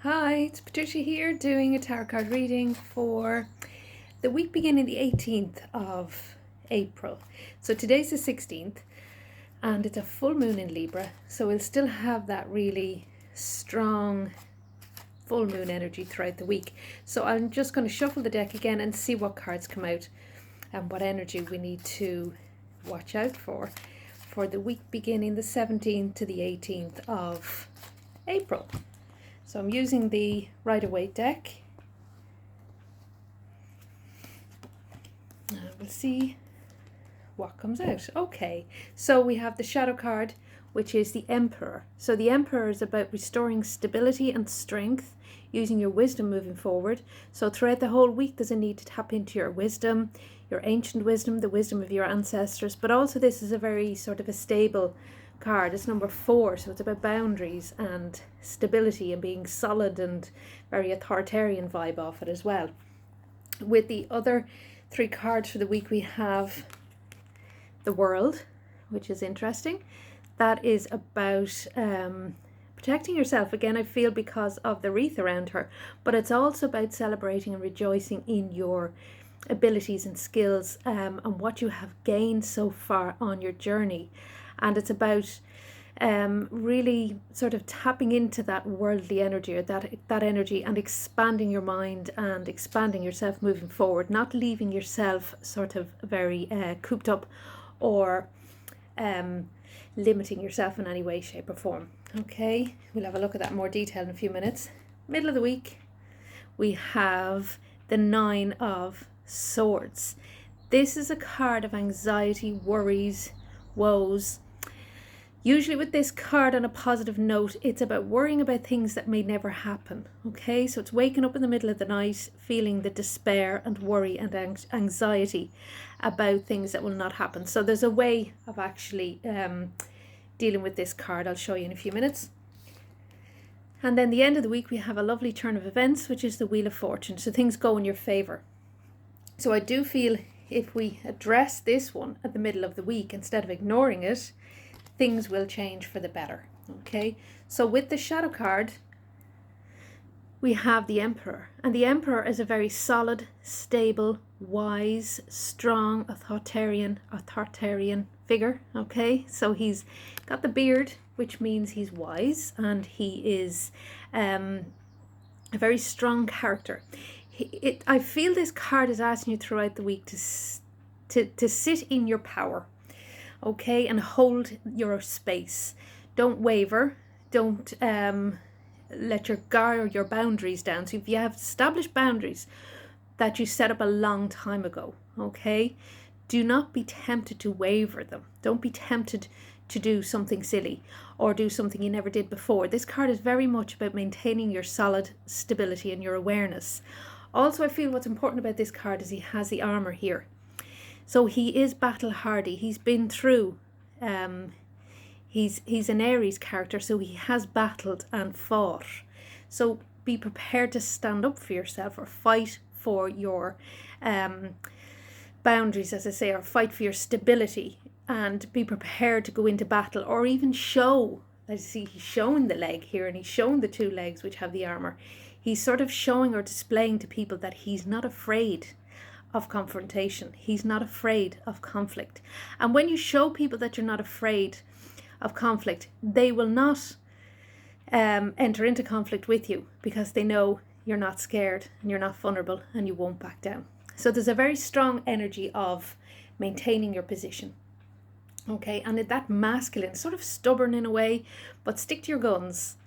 Hi, it's Patricia here doing a tarot card reading for the week beginning the 18th of April. So today's the 16th and it's a full moon in Libra, so we'll still have that really strong full moon energy throughout the week. So I'm just going to shuffle the deck again and see what cards come out and what energy we need to watch out for the week beginning the 17th to the 18th of April. So I'm using the Rider-Waite deck. We'll see what comes out. Okay, so we have the Shadow card, which is the Emperor. So the Emperor is about restoring stability and strength, using your wisdom moving forward. So throughout the whole week, there's a need to tap into your wisdom, your ancient wisdom, the wisdom of your ancestors. But also this is a very sort of a stable card. It's number 4, so it's about boundaries and stability and being solid, and very authoritarian vibe off it as well. With the other 3 cards for the week, we have the World, which is interesting. That is about protecting yourself, again I feel because of the wreath around her, but it's also about celebrating and rejoicing in your abilities and skills and what you have gained so far on your journey. And it's about really sort of tapping into that worldly energy, or that energy, and expanding your mind and expanding yourself moving forward, not leaving yourself sort of very cooped up or limiting yourself in any way, shape or form. Okay, we'll have a look at that in more detail in a few minutes. Middle of the week, we have the 9 of Swords. This is a card of anxiety, worries, woes. Usually with this card, on a positive note, it's about worrying about things that may never happen. Okay, so it's waking up in the middle of the night feeling the despair and worry and anxiety about things that will not happen. So there's a way of actually dealing with this card. I'll show you in a few minutes. And then the end of the week, we have a lovely turn of events, which is the Wheel of Fortune. So things go in your favor. So I do feel if we address this one at the middle of the week instead of ignoring it, things will change for the better. Okay, so with the Shadow card, we have the Emperor, and the Emperor is a very solid, stable, wise, strong, authoritarian figure. Okay, so he's got the beard, which means he's wise, and he is a very strong character. I feel this card is asking you throughout the week to sit in your power. Okay, and hold your space. Don't waver. Don't let your guard or your boundaries down. So if you have established boundaries that you set up a long time ago, okay, do not be tempted to waver them. Don't be tempted to do something silly or do something you never did before. This card is very much about maintaining your solid stability and your awareness. Also, I feel what's important about this card is he has the armor here. So he is battle hardy. He's been through, he's an Aries character, so he has battled and fought. So be prepared to stand up for yourself, or fight for your boundaries, as I say, or fight for your stability, and be prepared to go into battle, or even show. I see he's showing the leg here, and he's showing the 2 legs which have the armor. He's sort of showing or displaying to people that he's not afraid of confrontation. He's not afraid of conflict. And when you show people that you're not afraid of conflict, they will not enter into conflict with you, because they know you're not scared and you're not vulnerable and you won't back down. So there's a very strong energy of maintaining your position. Okay, and that masculine, sort of stubborn in a way, but stick to your guns.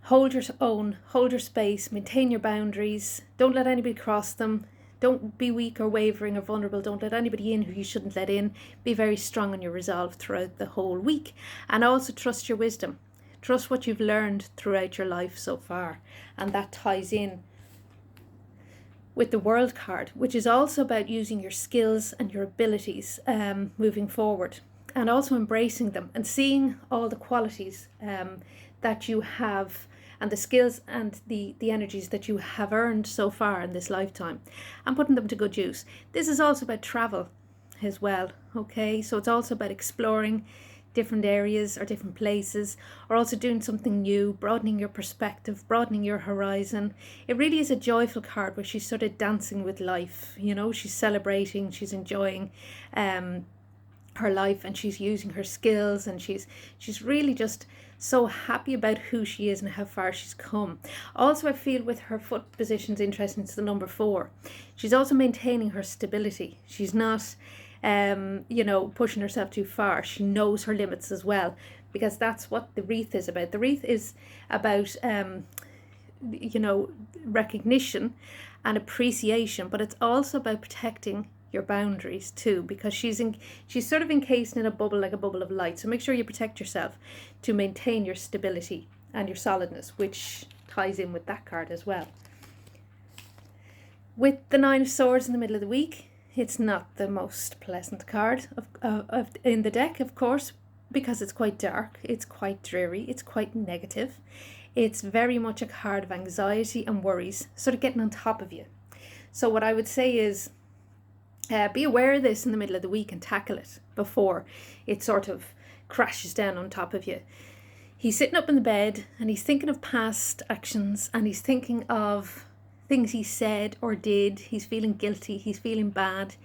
Hold your own, hold your space, maintain your boundaries. Don't let anybody cross them. Don't be weak or wavering or vulnerable. Don't let anybody in who you shouldn't let in. Be very strong in your resolve throughout the whole week. And also trust your wisdom. Trust what you've learned throughout your life so far. And that ties in with the World card, which is also about using your skills and your abilities moving forward. And also embracing them and seeing all the qualities that you have, and the skills and the energies that you have earned so far in this lifetime, and putting them to good use. This is also about travel as well, okay? So it's also about exploring, different areas or different places, or also doing something new, broadening your perspective, broadening your horizon. It really is a joyful card where she's sort of dancing with life, you know, she's celebrating, she's enjoying her life, and she's using her skills, and she's really just so happy about who she is and how far she's come. Also, I feel with her foot positions interesting, it's the number 4. She's also maintaining her stability. She's not pushing herself too far. She knows her limits as well, because that's what the wreath is about. The wreath is about recognition and appreciation, but it's also about protecting your boundaries too, because she's sort of encased in a bubble, like a bubble of light. So make sure you protect yourself to maintain your stability and your solidness, which ties in with that card as well. With the 9 of Swords in the middle of the week, it's not the most pleasant card in the deck, of course, because it's quite dark, it's quite dreary, it's quite negative. It's very much a card of anxiety and worries, sort of getting on top of you. So what I would say is, be aware of this in the middle of the week and tackle it before it sort of crashes down on top of you. He's sitting up in the bed and he's thinking of past actions, and he's thinking of things he said or did. He's feeling guilty, he's feeling bad,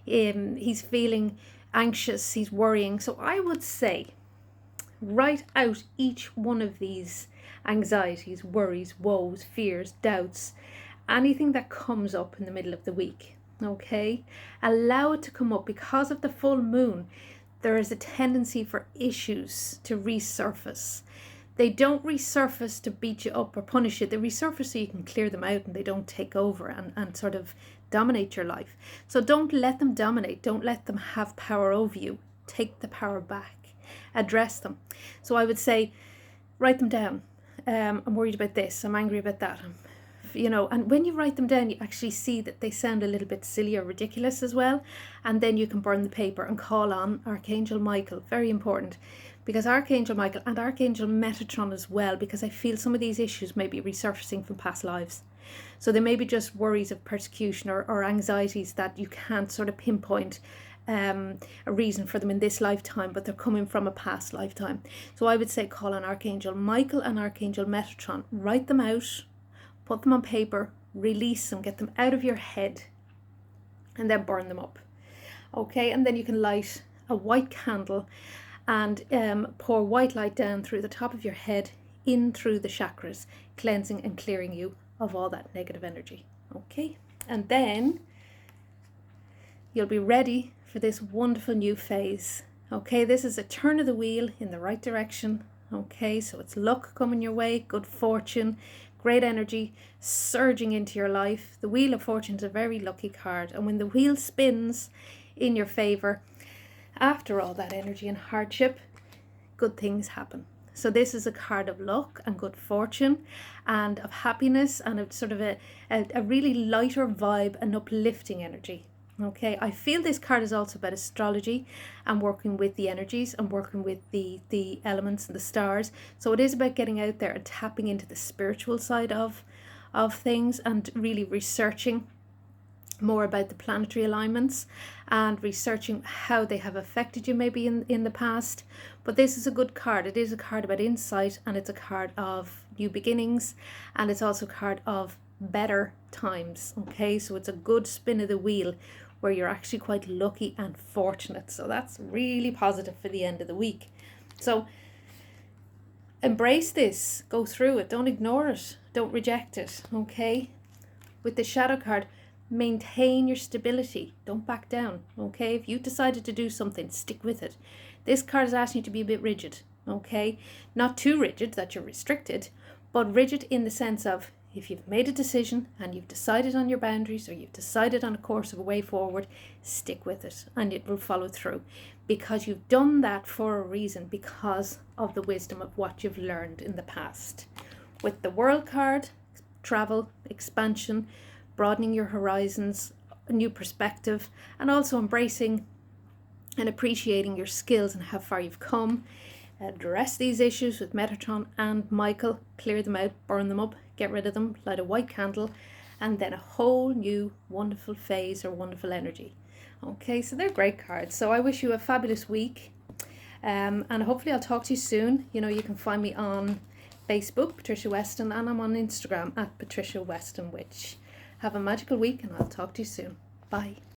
he's feeling anxious, he's worrying. So I would say, write out each one of these anxieties, worries, woes, fears, doubts, anything that comes up in the middle of the week. Okay, allow it to come up. Because of the full moon, there is a tendency for issues to resurface. They don't resurface to beat you up or punish you. They resurface so you can clear them out and they don't take over and sort of dominate your life. So don't let them dominate. Don't let them have power over you. Take the power back. Address them. So I would say, write them down. I'm worried about this. I'm angry about that. And when you write them down, you actually see that they sound a little bit silly or ridiculous as well. And then you can burn the paper and call on Archangel Michael. Very important, because Archangel Michael and Archangel Metatron as well, because I feel some of these issues may be resurfacing from past lives. So they may be just worries of persecution or anxieties that you can't sort of pinpoint a reason for them in this lifetime, but they're coming from a past lifetime. So I would say call on Archangel Michael and Archangel Metatron. Write them out. Put them on paper, release them, get them out of your head, and then burn them up. Okay, and then you can light a white candle and pour white light down through the top of your head, in through the chakras, cleansing and clearing you of all that negative energy. Okay, and then you'll be ready for this wonderful new phase. Okay, this is a turn of the wheel in the right direction. Okay, so it's luck coming your way, good fortune, great energy surging into your life. The Wheel of Fortune is a very lucky card, and when the wheel spins in your favor, after all that energy and hardship, good things happen. So this is a card of luck and good fortune and of happiness and of sort of a really lighter vibe and uplifting energy. Okay, I feel this card is also about astrology and working with the energies and working with the elements and the stars. So it is about getting out there and tapping into the spiritual side of things and really researching more about the planetary alignments and researching how they have affected you maybe in the past. But this is a good card. It is a card about insight, and it's a card of new beginnings, and it's also a card of better times. Okay, so it's a good spin of the wheel where you're actually quite lucky and fortunate. So that's really positive for the end of the week. So embrace this, go through it, don't ignore it, don't reject it. Okay, with the shadow card, maintain your stability, don't back down. Okay, if you decided to do something, stick with it. This card is asking you to be a bit rigid. Okay, not too rigid that you're restricted, but rigid in the sense of, if you've made a decision and you've decided on your boundaries or you've decided on a course of a way forward, stick with it and it will follow through, because you've done that for a reason, because of the wisdom of what you've learned in the past. With the World card, travel, expansion, broadening your horizons, a new perspective, and also embracing and appreciating your skills and how far you've come. Address these issues with Metatron and Michael, clear them out, burn them up, get rid of them, light a white candle, and then a whole new wonderful phase or wonderful energy. Okay, so they're great cards. So I wish you a fabulous week. And hopefully I'll talk to you soon. You know, you can find me on Facebook, Patricia Weston, and I'm on Instagram at Patricia Weston Witch. Have a magical week, and I'll talk to you soon. Bye.